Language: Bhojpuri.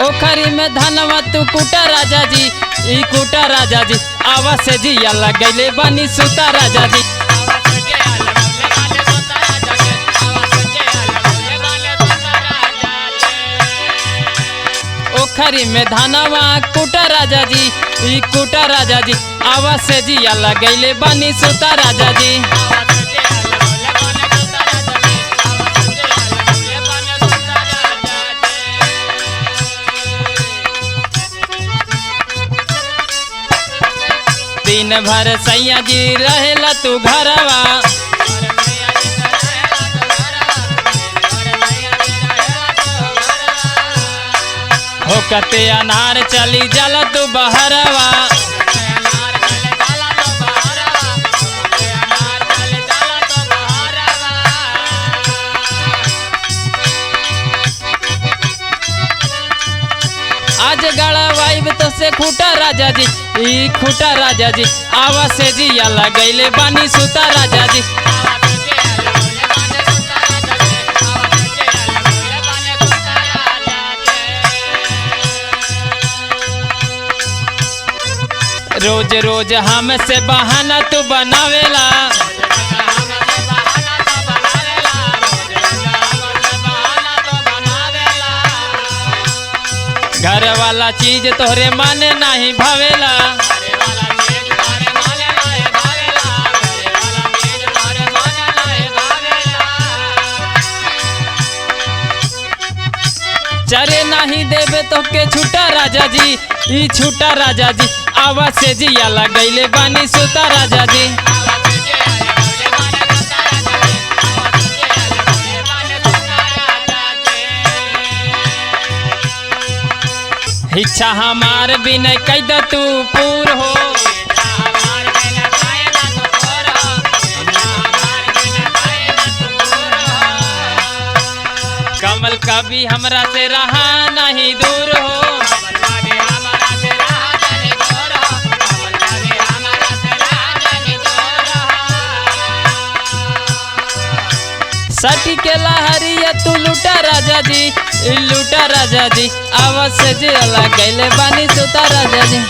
ओखरी में धनवा तू कुटा राजा जी, ई कुटा राजा जी, आवा से जिया लगैले बानी सुता राजा जी। ओखरी में धनवा कुटा राजा जी, ई कुटा राजा जी, आवा से जिया लगैले बानी सुता राजा जी। दिन भर सैया जी रहेला तू घरवा, होकते अनार चली जाला तू बहरवा। आज गड़ा वाइब तो से खूटा राजा जी, ई खूटा राजा जी, आवा से जिया लगैले बानी सुता राजा जी। रोज रोज हमसे बहाना तू बनावेला, घर वाला चीज तोहरे माने नहीं भावेला। चरे नहीं देवे तो के छूटा राजा जी, ई छूटा राजा जी, आवा से जिया लगैले बानी सुता राजा जी। इच्छा हमार बिना कैद तू पूर हो, कमल कभी हमरा से रहा नहीं दूर हो। सटी के लहरिया तू लूटा राजा जी, लूटा राजा जी, आवाज से जिया लगैले बानी सुता राजा जी।